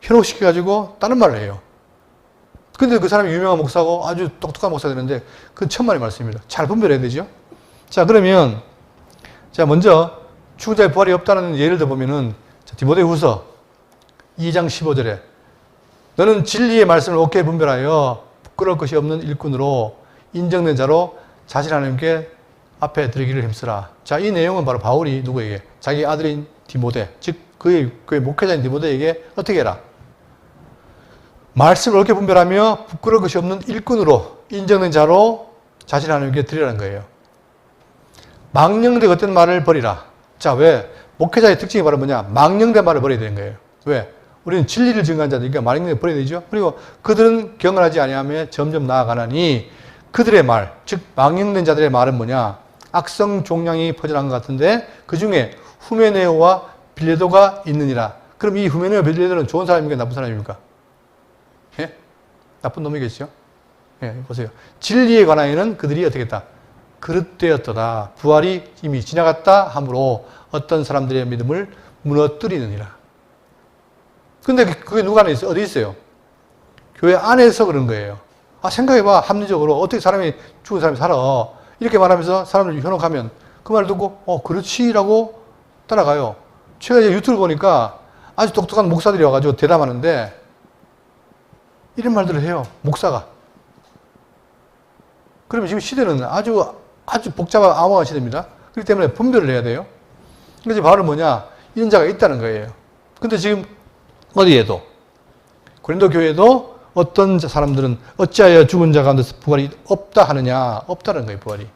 현혹시켜가지고 다른 말을 해요. 근데 그 사람이 유명한 목사고 아주 똑똑한 목사가 되는데 그건 천만의 말씀입니다. 잘 분별해야 되죠. 자, 그러면 자 먼저 죽은 자의 부활이 없다는 예를 들어보면은 디모데후서 2장 15절에 너는 진리의 말씀을 옳게 분별하여 부끄러울 것이 없는 일꾼으로 인정된 자로 자신 하나님께 앞에 드리기를 힘쓰라. 자, 이 내용은 바로 바울이 누구에게? 자기 아들인 디모데, 즉 그의 목회자인 디모데에게 어떻게 해라? 말씀을 옳게 분별하며 부끄러울 것이 없는 일꾼으로 인정된 자로 자신 하나님께 드리라는 거예요. 망령된 어떤 말을 버리라. 자, 왜? 목회자의 특징이 바로 뭐냐? 망령된 말을 버려야 되는 거예요. 왜? 우리는 진리를 증거한 자니까 망령된 버려야 되죠. 그리고 그들은 경건하지 아니하며 점점 나아가나니 그들의 말, 즉 망령된 자들의 말은 뭐냐? 악성 종양이 퍼져나간 것 같은데 그 중에 후메네오와 빌레도가 있느니라. 그럼 이 후메네오와 빌레도는 좋은 사람입니까? 나쁜 사람입니까? 예? 나쁜 놈이겠죠? 예, 보세요. 진리에 관하여는 그들이 어떻게 했다? 그릇되었도다. 부활이 이미 지나갔다 함으로 어떤 사람들의 믿음을 무너뜨리느니라. 근데 그게 누가 안에 있어요? 어디 있어요? 교회 안에서 그런 거예요. 아, 생각해봐. 합리적으로. 어떻게 사람이, 죽은 사람이 살아. 이렇게 말하면서 사람들 현혹하면 그 말을 듣고, 그렇지라고 따라가요. 제가 이제 유튜브 보니까 아주 똑똑한 목사들이 와가지고 대담하는데 이런 말들을 해요. 목사가. 그러면 지금 시대는 아주 복잡하고 암호화한 시대입니다. 그렇기 때문에 분별을 해야 돼요. 그래서 바울은 뭐냐? 이런 자가 있다는 거예요. 근데 지금 어디에도 고린도 교회에도 어떤 사람들은 어찌하여 죽은 자 가운데서 부활이 없다 하느냐? 없다는 거예요, 부활이.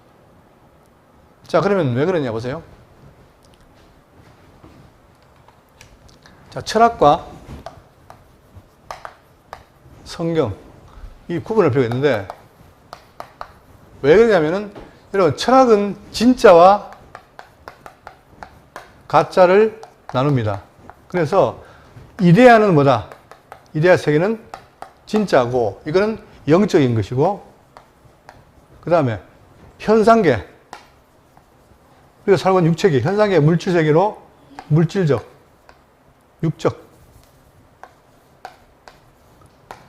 자, 그러면 왜 그러냐 보세요. 자, 철학과 성경, 이 구분을 필요가 있는데, 왜 그러냐면은, 여러분, 철학은 진짜와 가짜를 나눕니다. 그래서, 이데아는 뭐다? 이데아 세계는 진짜고, 이거는 영적인 것이고, 그 다음에, 현상계, 우리가 살고 있는 육체계, 현상계 물질 세계로 물질적, 육적.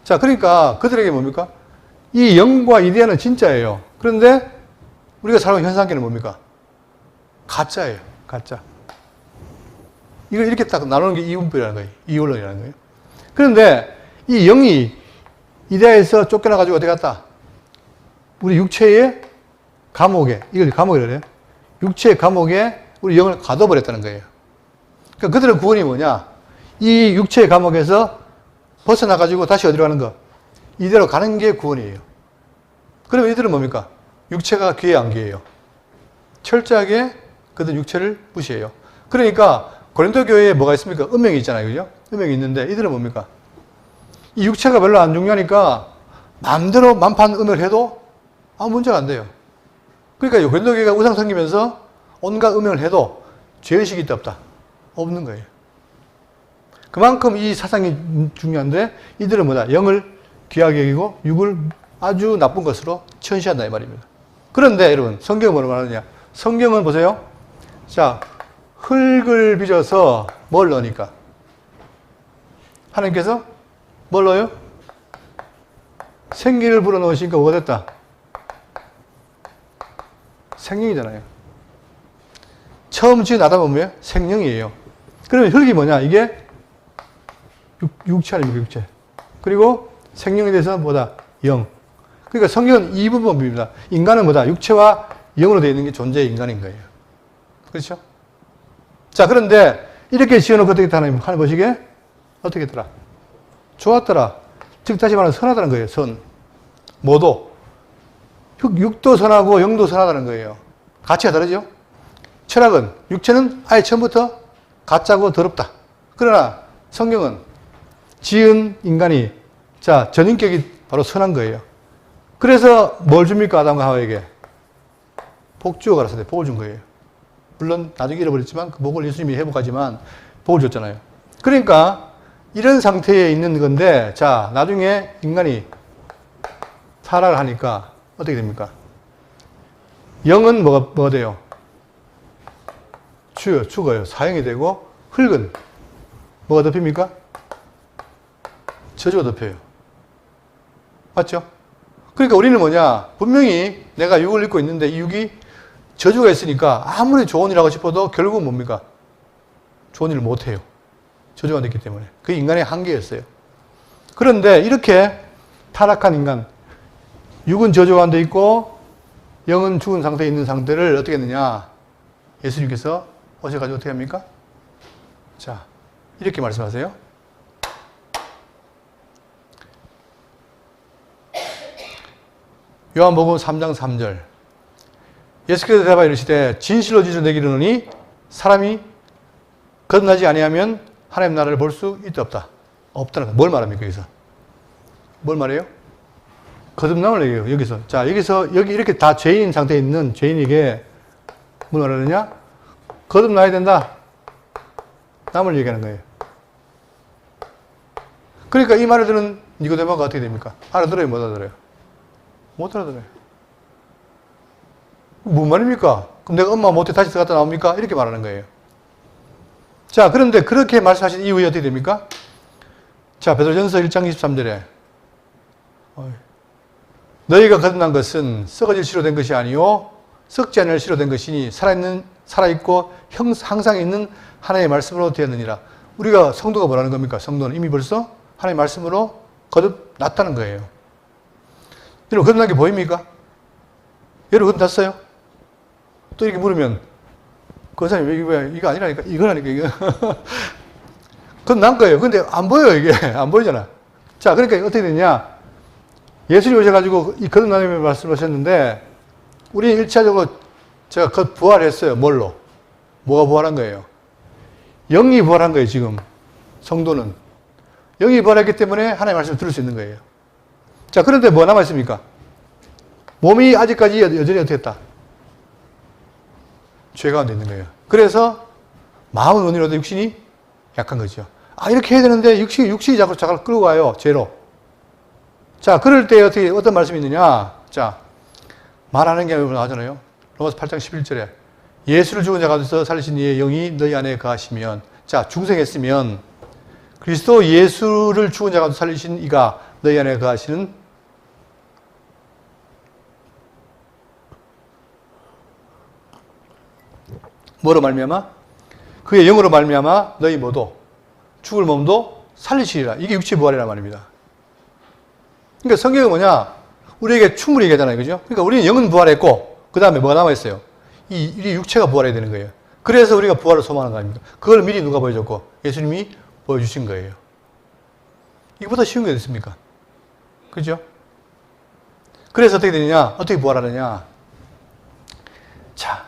자, 그러니까 그들에게 뭡니까? 이 영과 이데아는 진짜예요. 그런데 우리가 살고 있는 현상계는 뭡니까? 가짜예요. 가짜. 이걸 이렇게 딱 나누는 게 이분법이라는 거예요. 이원론이라는 거예요. 그런데 이 영이 이데아에서 쫓겨나가지고 어디 갔다? 우리 육체의 감옥에, 이걸 감옥이라고 해요. 육체의 감옥에 우리 영을 가둬버렸다는 거예요. 그러니까 그들의 구원이 뭐냐? 이 육체의 감옥에서 벗어나가지고 다시 어디로 가는 거? 이대로 가는 게 구원이에요. 그러면 이들은 뭡니까? 육체가 귀해 안 귀해요? 철저하게 그들 육체를 무시해요. 그러니까 고린도 교회에 뭐가 있습니까? 음명이 있잖아요. 그죠? 음명이 있는데 이들은 뭡니까? 이 육체가 별로 안 중요하니까 마음대로 만판 음을 해도 아무 문제가 안 돼요. 그러니까 고린도 교회가 우상 섬기면서 온갖 음행을 해도 죄의식이 있다 없다? 없는 거예요. 그만큼 이 사상이 중요한데 이들은 뭐다? 영을 귀하게 여기고 육을 아주 나쁜 것으로 천시한다 이 말입니다. 그런데 여러분 성경은 뭐라고 말하느냐? 성경은 보세요. 자, 흙을 빚어서 뭘 넣으니까? 하나님께서 뭘 넣어요? 생기를 불어넣으시니까 뭐가 됐다? 생명이잖아요. 처음 지은 아담은 뭐예요? 생명이에요. 그러면 흙이 뭐냐? 이게 육체 아닙니까? 육체. 그리고 생명에 대해서는 뭐다? 영. 그러니까 성경은 이 부분입니다. 인간은 뭐다? 육체와 영으로 되어 있는 게 존재의 인간인 거예요. 그렇죠? 자, 그런데 이렇게 지어놓고 어떻게 했다? 하나님 보시기에 어떻게 했더라? 좋았더라. 즉 다시 말하면 선하다는 거예요. 선. 뭐도. 육도 선하고 영도 선하다는 거예요. 가치가 다르죠? 철학은, 육체는 아예 처음부터 가짜고 더럽다. 그러나 성경은 지은 인간이, 자, 전인격이 바로 선한 거예요. 그래서 뭘 줍니까? 아담과 하와에게? 복 주어 가라사대 복을 준 거예요. 물론 나중에 잃어버렸지만 그 복을 예수님이 회복하지만 복을 줬잖아요. 그러니까 이런 상태에 있는 건데, 자, 나중에 인간이 타락을 하니까 어떻게 됩니까? 영은 뭐가 돼요? 죽어요. 사형이 되고, 흙은 뭐가 덮입니까? 저주가 덮여요. 맞죠? 그러니까 우리는 뭐냐? 분명히 내가 육을 입고 있는데 이 육이 저주가 있으니까 아무리 좋은 일 하고 싶어도 결국은 뭡니까? 좋은 일을 못 해요. 저주가 됐기 때문에. 그게 인간의 한계였어요. 그런데 이렇게 타락한 인간, 육은 저주 가운데 있고 영은 죽은 상태에 있는 상태를 어떻게 했느냐? 예수님께서 오셔가지고 어떻게 합니까? 자, 이렇게 말씀하세요. 요한복음 3장 3절. 예수께서 대답하여 이르시되 진실로 진실로 내게 이르노니 사람이 거듭나지 아니하면 하나님 나라를 볼 수 있다 없다. 없다는 거. 뭘 말합니까 여기서? 뭘 말해요? 거듭남을 얘기해요. 여기서. 자, 여기 이렇게 다 죄인 상태에 있는 죄인에게 뭘 말하느냐? 거듭나야 된다. 남을 얘기하는 거예요. 그러니까 이 말을 듣는 니고데모가 어떻게 됩니까? 알아들어요? 못 알아들어요? 못 알아들어요. 뭔 말입니까? 그럼 내가 엄마 못해 다시 들어갔다 나옵니까? 이렇게 말하는 거예요. 자, 그런데 그렇게 말씀하신 이후에 어떻게 됩니까? 자, 베드로전서 1장 23절에 너희가 거듭난 것은 썩어질 씨로 된 것이 아니요 썩지 않을 씨로 된 것이니 살아있고 항상 있는 하나님의 말씀으로 되었느니라. 우리가 성도가 뭐라는 겁니까? 성도는 이미 벌써 하나님의 말씀으로 거듭났다는 거예요. 여러분 거듭난 게 보입니까? 여러분 거듭났어요? 또 이렇게 물으면 그 사람이 이거 아니라니까 이거라니까 이거 거듭난 거예요. 근데 안 보여요 이게 안 보이잖아. 자, 그러니까 어떻게 되냐? 예수님 오셔가지고 이 거듭남의 말씀하셨는데, 우리는 1차적으로 제가 그 부활했어요. 뭘로? 뭐가 부활한 거예요? 영이 부활한 거예요, 지금. 성도는. 영이 부활했기 때문에 하나님의 말씀을 들을 수 있는 거예요. 자, 그런데 뭐 남아있습니까? 몸이 아직까지 여전히 어떻게 했다? 죄 가운데 있는 거예요. 그래서 마음은 원인으로도 육신이 약한 거죠. 아, 이렇게 해야 되는데 육신이 자꾸 끌고 가요. 죄로. 자, 그럴 때 어떤 말씀이 있느냐? 자, 말하는 게 나오잖아요. 로마서 8장 11절에 예수를 죽은 자 가운데서 살리신 이의 영이 너희 안에 거하시면, 자, 중생했으면 그리스도 예수를 죽은 자 가운데 살리신 이가 너희 안에 거하시는 뭐로 말미암아? 그의 영으로 말미암아 너희 모두 죽을 몸도 살리시리라. 이게 육체 부활이란 말입니다. 그러니까 성경은 뭐냐? 우리에게 충분히 얘기하잖아요. 그죠? 그러니까 우리는 영은 부활했고, 그 다음에 뭐가 남아있어요? 이 육체가 부활해야 되는 거예요. 그래서 우리가 부활을 소망하는 거 아닙니까? 그걸 미리 누가 보여줬고? 예수님이 보여주신 거예요. 이거보다 쉬운 게 어디 있습니까? 그죠? 그래서 어떻게 되느냐? 어떻게 부활하느냐? 자,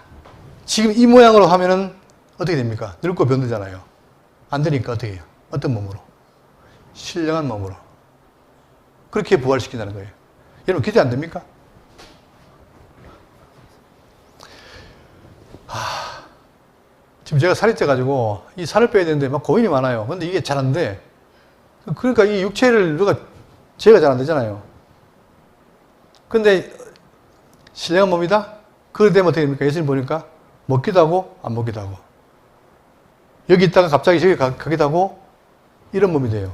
지금 이 모양으로 하면은 어떻게 됩니까? 늙고 병들잖아요. 안 되니까 어떻게 해요? 어떤 몸으로? 신령한 몸으로. 그렇게 부활시킨다는 거예요. 여러분 기대 안 됩니까? 지금 제가 살이 쪄가지고 이 살을 빼야 되는데 막 고민이 많아요. 근데 이게 잘 안 돼. 그러니까 이 육체를 제가 잘 안 되잖아요. 근데 신령한 몸이다? 그럴 때면 어떻게 됩니까? 예수님 보니까 먹기도 하고 안 먹기도 하고, 여기 있다가 갑자기 저기 가기도 하고, 이런 몸이 돼요.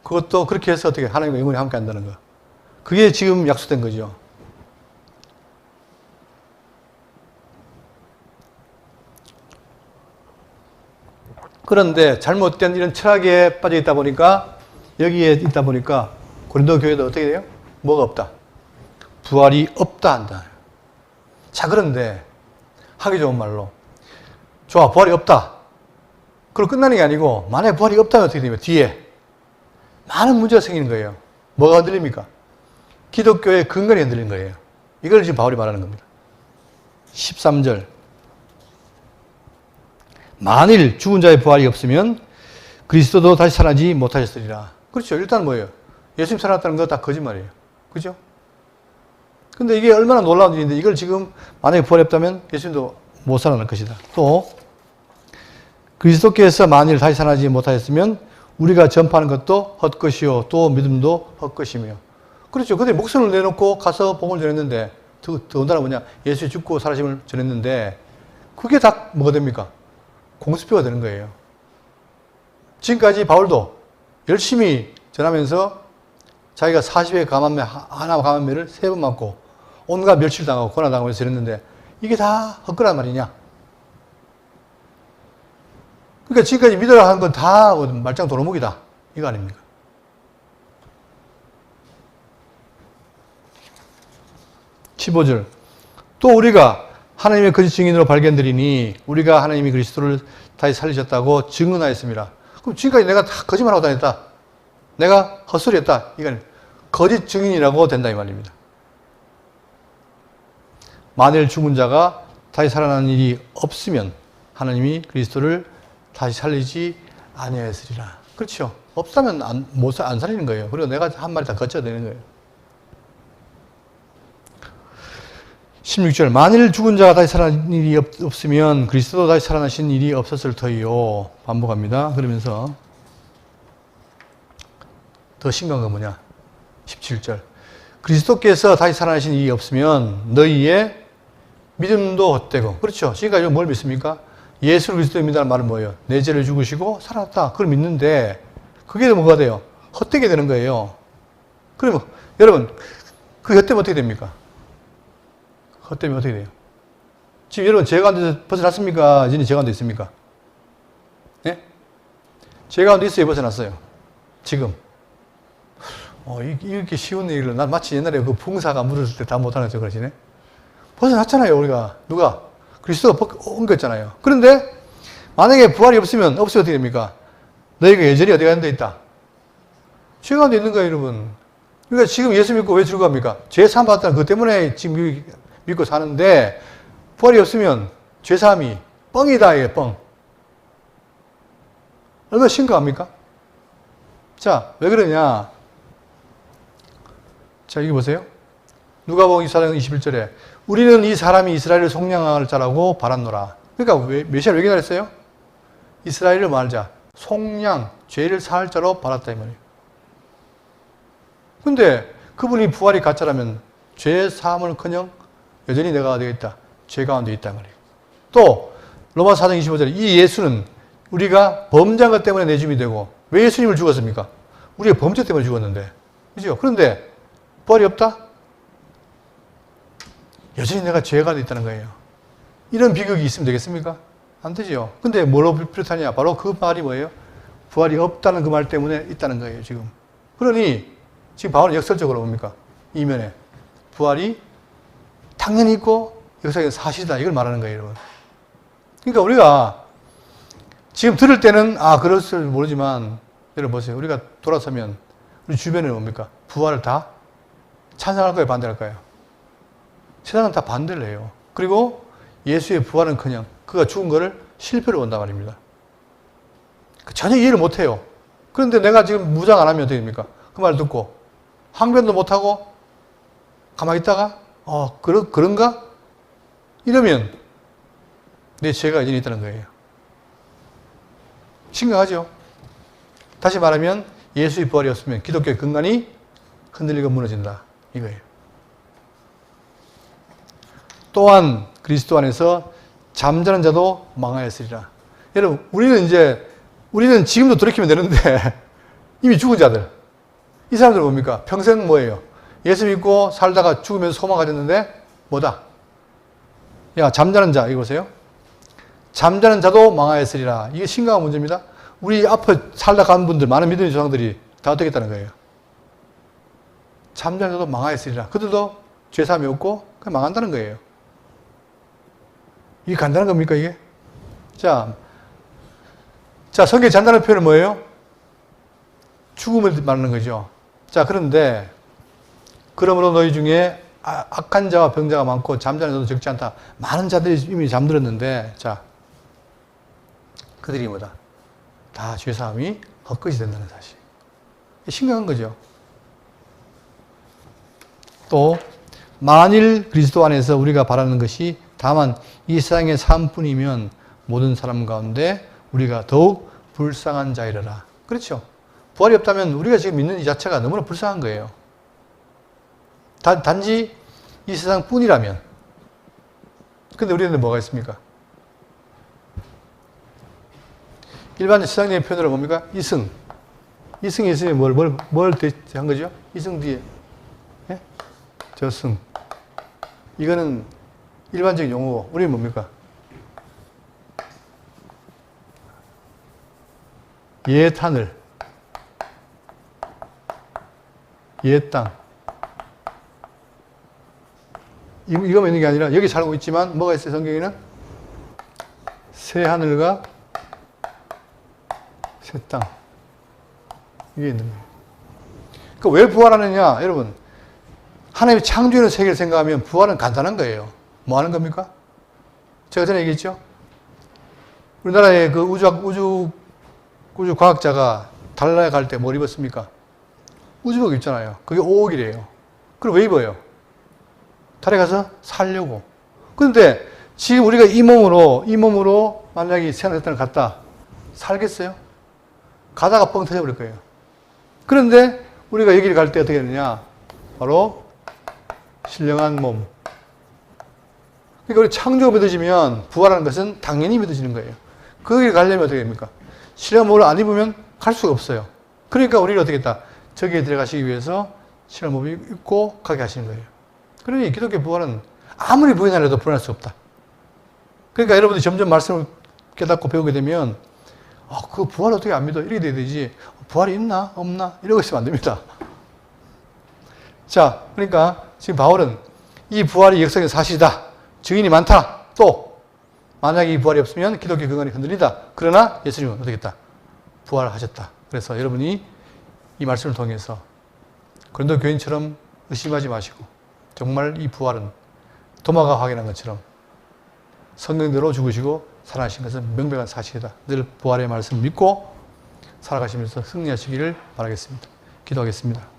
그것도 그렇게 해서 어떻게 하나님과 영원히 함께 한다는 거. 그게 지금 약속된 거죠. 그런데 잘못된 이런 철학에 빠져 있다 보니까, 여기에 있다 보니까 고린도 교회도 어떻게 돼요? 뭐가 없다? 부활이 없다 한다. 자, 그런데 하기 좋은 말로, 좋아, 부활이 없다. 그럼 끝나는 게 아니고, 만약에 부활이 없다면 어떻게 되면 뒤에 많은 문제가 생기는 거예요. 뭐가 흔들립니까? 기독교의 근간이 흔들린 거예요. 이걸 지금 바울이 말하는 겁니다. 13절. 만일 죽은 자의 부활이 없으면 그리스도도 다시 살아나지 못하셨으리라. 그렇죠. 일단 뭐예요? 예수님 살아났다는 거 다 거짓말이에요. 그죠? 근데 이게 얼마나 놀라운 일인데, 이걸 지금 만약에 부활이 없다면 예수님도 못 살아날 것이다. 또 그리스도께서 만일 다시 살아나지 못하였으면 우리가 전파하는 것도 헛것이요 또 믿음도 헛것이며. 그렇죠. 근데 목숨을 내놓고 가서 복음을 전했는데, 더군다나 뭐냐, 예수의 죽고 살아심을 전했는데, 그게 다 뭐가 됩니까? 공수표가 되는 거예요. 지금까지 바울도 열심히 전하면서 자기가 40의 감암매, 하나 감암매를 3번 맞고 온갖 멸치를 당하고 고난당하면서 전했는데, 이게 다 헛거란 말이냐? 그러니까 지금까지 믿으라 한 건 다 말짱 도루묵이다. 이거 아닙니까? (15절) 또 우리가 하나님의 거짓 증인으로 발견되리니 우리가 하나님이 그리스도를 다시 살리셨다고 증언하였습니다. 그럼 지금까지 내가 다 거짓말하고 다녔다. 내가 헛소리했다. 이건 거짓 증인이라고 된다 이 말입니다. 만일 죽은 자가 다시 살아나는 일이 없으면 하나님이 그리스도를 다시 살리지 아니하였으리라. 그렇죠. 없다면 안 살리는 거예요. 그리고 내가 한 말이 다 거쳐야 되는 거예요. 16절. 만일 죽은 자가 다시 살아나는 일이 없으면 그리스도도 다시 살아나신 일이 없었을 터이요. 반복합니다. 그러면서 더 심각한 건 뭐냐? 17절. 그리스도께서 다시 살아나신 일이 없으면 너희의 믿음도 헛되고. 그렇죠. 지금까지 뭘 믿습니까? 예수 그리스도를 믿는다는 말은 뭐예요? 내 죄를 죽으시고 살아났다. 그걸 믿는데 그게 뭐가 돼요? 헛되게 되는 거예요. 그러면 여러분 그 헛되면 어떻게 됩니까? 헛되면 어떻게 돼요? 지금 여러분 죄 가운데서 벗어났습니까? 이제 죄 가운데 있습니까? 예? 죄 가운데 있어요? 벗어났어요? 지금. 이렇게 쉬운 얘기를, 난 마치 옛날에 그 풍사가 물었을 때 다 못하는 척 그러시네? 벗어났잖아요, 우리가. 누가? 그리스도가 옮겼잖아요. 그런데, 만약에 부활이 없으면 어떻게 됩니까? 너희가 여전히 어디 가는 데 있다? 죄 가운데 있는 거예요, 여러분. 그러니까 지금 예수 믿고 왜 즐거워합니까? 죄 사함 받았다는 그것 때문에 지금 믿고 사는데, 부활이 없으면 죄 사함이 뻥이다, 이게 뻥. 얼마나 심각합니까? 자, 왜 그러냐? 자, 여기 보세요. 누가복음 24장 21절에 우리는 이 사람이 이스라엘을 속량할 자라고 바랐노라. 그러니까 메시아를 왜 기다렸어요? 이스라엘을 말자. 속량, 죄를 사할 자로 바랐다 이 말이에요. 근데 그분이 부활이 가짜라면 죄 사함을커녕 여전히 내가 어디에 있다? 죄 가운데 있다 이 말이에요. 또 로마서 4장 25절에 이 예수는 우리가 범죄한 것 때문에 내줌이 되고 왜 예수님을 죽었습니까? 우리가 범죄 때문에 죽었는데. 그죠? 그런데 부활이 없다? 여전히 내가 죄 가운데 있다는 거예요. 이런 비극이 있으면 되겠습니까? 안 되죠. 근데 뭘로 비롯하냐? 바로 그 말이 뭐예요? 부활이 없다는 그 말 때문에 있다는 거예요, 지금. 그러니 지금 바울은 역설적으로 뭡니까? 이면에 부활이 당연히 있고 역사적인 사실이다. 이걸 말하는 거예요, 여러분. 그러니까 우리가 지금 들을 때는 그럴 줄 모르지만 여러분 보세요. 우리가 돌아서면 우리 주변에 뭡니까? 부활을 다 찬성할 거예요, 반대할 거예요? 세상은 다 반대를 해요. 그리고 예수의 부활은 그냥 그가 죽은 거를 실패로 본단 말입니다. 전혀 이해를 못 해요. 그런데 내가 지금 무장 안 하면 어떻게 됩니까? 그 말 듣고 항변도 못 하고 가만히 있다가 그런가? 이러면 내 죄가 여전히 있다는 거예요. 심각하죠? 다시 말하면 예수의 부활이 없으면 기독교의 근간이 흔들리고 무너진다. 이거예요. 또한 그리스도 안에서 잠자는 자도 망하였으리라. 여러분, 우리는 지금도 돌이키면 되는데 이미 죽은 자들. 이 사람들은 뭡니까? 평생 뭐예요? 예수 믿고 살다가 죽으면서 소망 가졌는데 뭐다? 야, 잠자는 자, 이거 보세요. 잠자는 자도 망하였으리라. 이게 심각한 문제입니다. 우리 앞에 살다 간 분들, 많은 믿음의 조상들이 다 어떻게 했다는 거예요? 잠자는 자도 망하였으리라. 그들도 죄사함이 없고 그냥 망한다는 거예요. 이게 간단한 겁니까, 이게? 자, 성경의 잔단한 표현은 뭐예요? 죽음을 말하는 거죠. 자, 그런데, 그러므로 너희 중에 악한 자와 병자가 많고 잠자는 자도 적지 않다. 많은 자들이 이미 잠들었는데, 자, 그들이 뭐다? 다 죄사함이 헛것이 된다는 사실. 심각한 거죠. 또, 만일 그리스도 안에서 우리가 바라는 것이 다만 이 세상의 삶뿐이면 모든 사람 가운데 우리가 더욱 불쌍한 자이러라. 그렇죠. 부활이 없다면 우리가 지금 믿는 이 자체가 너무나 불쌍한 거예요. 단지 이 세상뿐이라면. 근데 우리는 뭐가 있습니까? 일반 세상적인 표현으로 뭡니까? 이승. 이승이 있으면 뭘 대한 거죠? 이승 뒤에. 예? 저승. 이거는 일반적인 용어고, 우리는 뭡니까? 옛하늘, 옛땅. 이거만 있는 게 아니라 여기 살고 있지만 뭐가 있어요, 성경에는? 새 하늘과 새 땅. 이게 있는 거예요. 그러니까 왜 부활하느냐, 여러분. 하나님이 창조하는 세계를 생각하면 부활은 간단한 거예요. 뭐 하는 겁니까? 제가 전에 얘기했죠? 우리나라의 그 우주 과학자가 달나라에 갈 때 뭘 입었습니까? 우주복 입잖아요. 그게 5억이래요. 그럼 왜 입어요? 달에 가서 살려고. 그런데 지금 우리가 이 몸으로 만약에 새하늘을 갔다 살겠어요? 가다가 뻥 터져버릴 거예요. 그런데 우리가 여기를 갈 때 어떻게 되느냐? 바로 신령한 몸. 그러니까 우리 창조가 믿어지면 부활하는 것은 당연히 믿어지는 거예요. 거기를 가려면 어떻게 됩니까? 신령한 몸을 안 입으면 갈 수가 없어요. 그러니까 우리를 어떻게 했다? 저기에 들어가시기 위해서 신령한 몸을 입고 가게 하시는 거예요. 그러니 기독교 부활은 아무리 부인하려 해도 부인할 수 없다. 그러니까 여러분들이 점점 말씀을 깨닫고 배우게 되면 그 부활 어떻게 안 믿어? 이렇게 돼야 되지. 부활이 있나? 없나? 이러고 있으면 안 됩니다. 자, 그러니까 지금 바울은 이 부활이 역사적인 사실이다. 증인이 많다. 또 만약에 이 부활이 없으면 기독교 근간이 흔들린다. 그러나 예수님은 어떻게 했다? 부활하셨다. 그래서 여러분이 이 말씀을 통해서 고린도 교인처럼 의심하지 마시고 정말 이 부활은 도마가 확인한 것처럼 성경대로 죽으시고 살아나신 것은 명백한 사실이다. 늘 부활의 말씀 믿고 살아가시면서 승리하시기를 바라겠습니다. 기도하겠습니다.